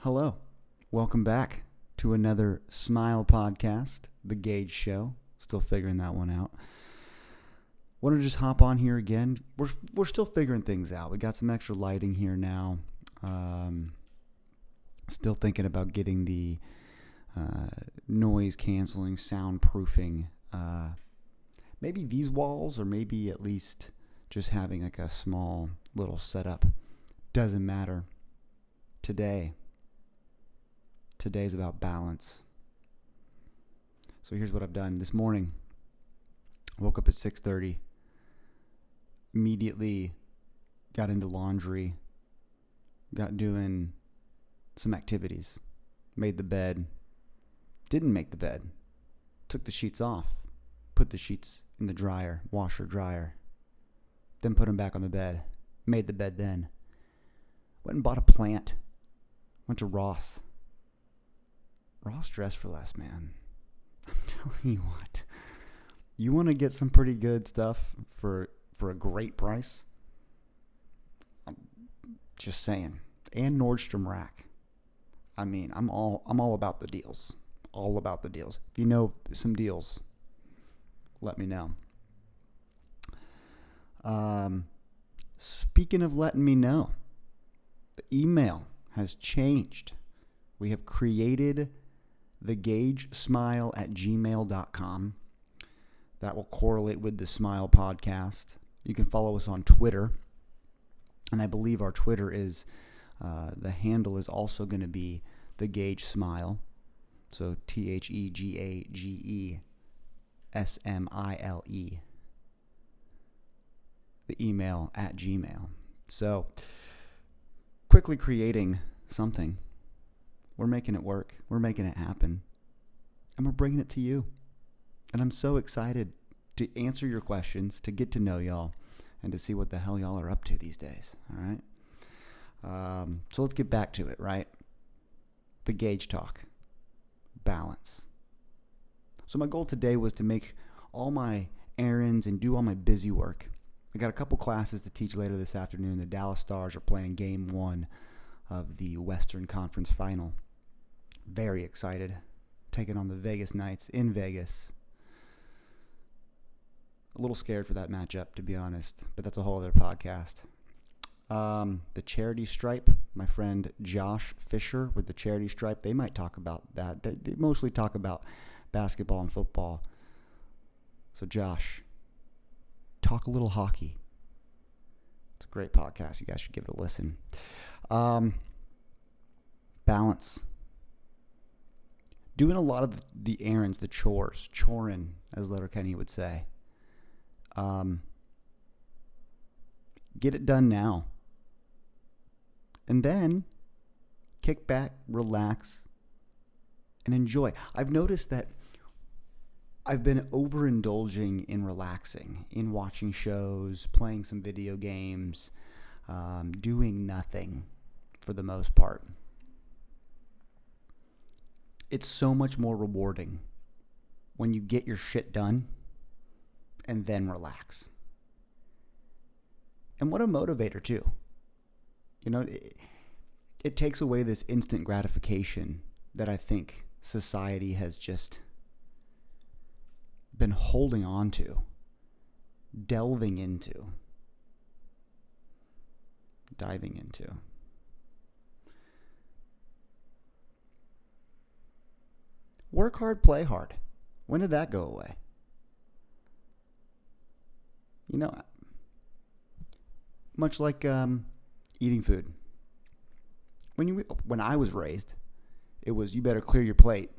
Hello. Welcome back to another Smile podcast, The Gage Show. Still figuring that one out. Want to just hop on here again. We're still figuring things out. We got some extra lighting here now. Still thinking about getting the noise canceling, soundproofing. Maybe these walls, or maybe at least just having like a small little setup. Doesn't matter. Today's about balance. So here's what I've done. This morning, woke up at 6:30. Immediately got into laundry. Got doing some activities. Made the bed. Didn't make the bed. Took the sheets off. Put the sheets in the dryer, washer, dryer. Then put them back on the bed. Made the bed then. Went and bought a plant. Went to Ross. Ross Dress for Less, man. I'm telling you what. You want to get some pretty good stuff for a great price? I'm just saying. And Nordstrom Rack. I mean, I'm all about the deals. All about the deals. If you know some deals, let me know. Speaking of letting me know, the email has changed. We have created thegagesmile@gmail.com. That will correlate with the Smile podcast. You can follow us on Twitter. And I believe our Twitter is, the handle is also going to be The Gage Smile. So TheGagesmile. The email at Gmail. So quickly creating something. We're making it work. We're making it happen. And we're bringing it to you. And I'm so excited to answer your questions, to get to know y'all, and to see what the hell y'all are up to these days. All right? So let's get back to it, right? The Gage talk. Balance. So my goal today was to make all my errands and do all my busy work. I got a couple classes to teach later this afternoon. The Dallas Stars are playing game 1 of the Western Conference Final. Very excited. Taking on the Vegas Knights in Vegas. A little scared for that matchup, to be honest, but that's a whole other podcast. The Charity Stripe, my friend Josh Fisher with the Charity Stripe, they might talk about that. They mostly talk about basketball and football. So Josh, talk a little hockey. It's a great podcast. You guys should give it a listen. Balance. Doing a lot of the errands, the chores, chorin', as Letterkenny would say. Get it done now. And then kick back, relax, and enjoy. I've noticed that I've been overindulging in relaxing, in watching shows, playing some video games, doing nothing for the most part. It's so much more rewarding when you get your shit done and then relax. And what a motivator too. You know, it takes away this instant gratification that I think society has just been holding on to, diving into. Work hard, play hard. When did that go away? You know, much like eating food. When I was raised, it was you better clear your plate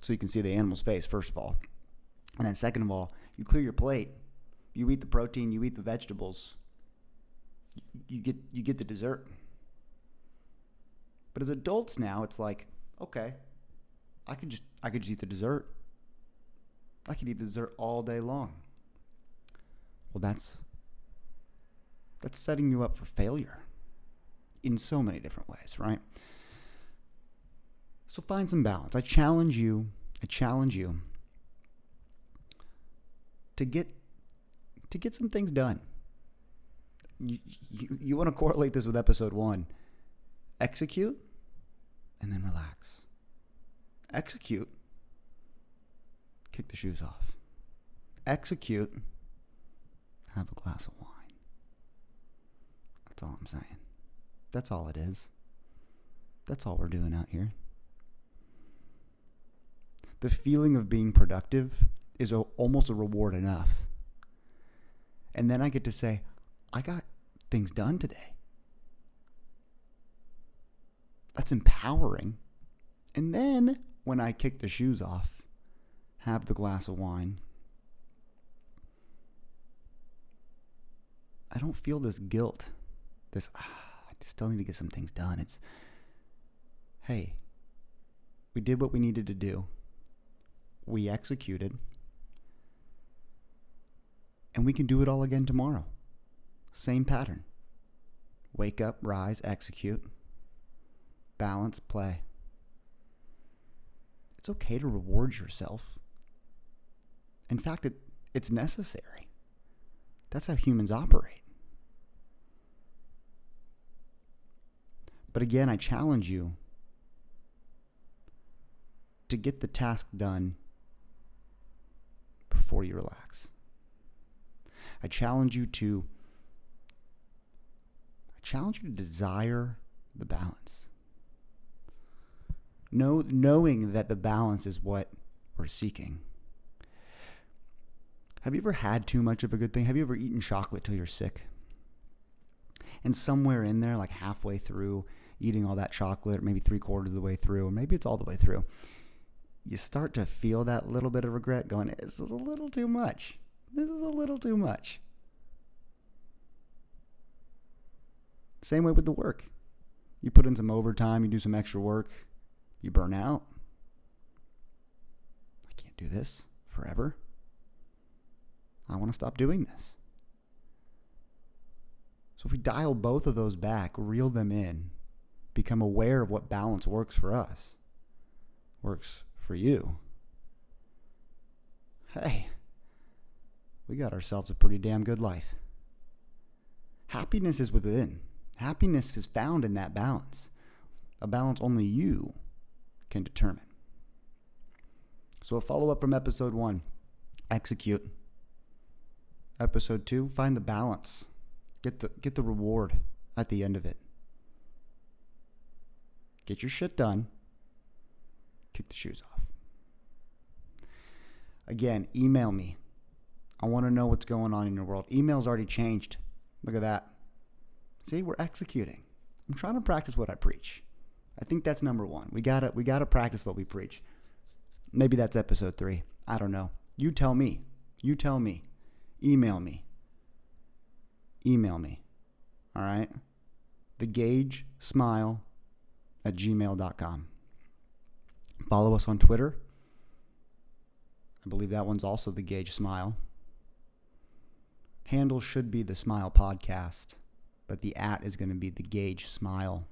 so you can see the animal's face, first of all. And then second of all, you clear your plate. You eat the protein, you eat the vegetables. You get the dessert. But as adults now, it's like, okay, I could just eat the dessert. I could eat the dessert all day long. Well, that's setting you up for failure in so many different ways, right? So find some balance. I challenge you to get some things done. You want to correlate this with episode 1. Execute, and then relax. Execute. Kick the shoes off. Execute. Have a glass of wine. That's all I'm saying. That's all it is. That's all we're doing out here. The feeling of being productive is almost a reward enough. And then I get to say, I got things done today. That's empowering. And then when I kick the shoes off, have the glass of wine, I don't feel this guilt. I still need to get some things done. It's, hey, we did what we needed to do. We executed. And we can do it all again tomorrow. Same pattern. Wake up, rise, execute. Balance, play. It's okay to reward yourself. In fact, it's necessary. That's how humans operate. But again, I challenge you to get the task done before you relax. I challenge you to desire the balance. Knowing that the balance is what we're seeking. Have you ever had too much of a good thing? Have you ever eaten chocolate till you're sick? And somewhere in there, like halfway through eating all that chocolate, or maybe 3/4 of the way through, or maybe it's all the way through, you start to feel that little bit of regret going, this is a little too much. This is a little too much. Same way with the work. You put in some overtime, you do some extra work, you burn out. I can't do this forever. I want to stop doing this. So if we dial both of those back, reel them in, become aware of what balance works for us, works for you, hey, we got ourselves a pretty damn good life. Happiness is within. Happiness is found in that balance. A balance only you can determine. So a follow-up from episode 1, execute. Episode 2, find the balance. Get the reward at the end of it. Get your shit done. Kick the shoes off. Again, email me. I want to know what's going on in your world. Email's already changed. Look at that. See, we're executing. I'm trying to practice what I preach. I think that's number 1. We gotta practice what we preach. Maybe that's episode 3. I don't know. You tell me. Email me. All right? thegagesmile@gmail.com. Follow us on Twitter. I believe that one's also The Gage Smile. Handle should be The Smile Podcast, but the @ is going to be The Gage Smile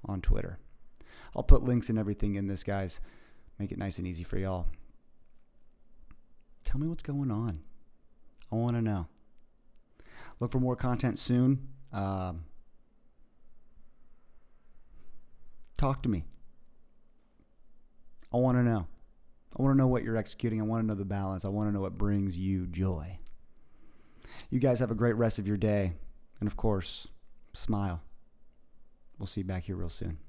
on Twitter. I'll put links and everything in this, guys. Make it nice and easy for y'all. Tell me what's going on. I want to know. Look for more content soon. Talk to me. I want to know. I want to know what you're executing. I want to know the balance. I want to know what brings you joy. You guys have a great rest of your day. And of course, smile. We'll see you back here real soon.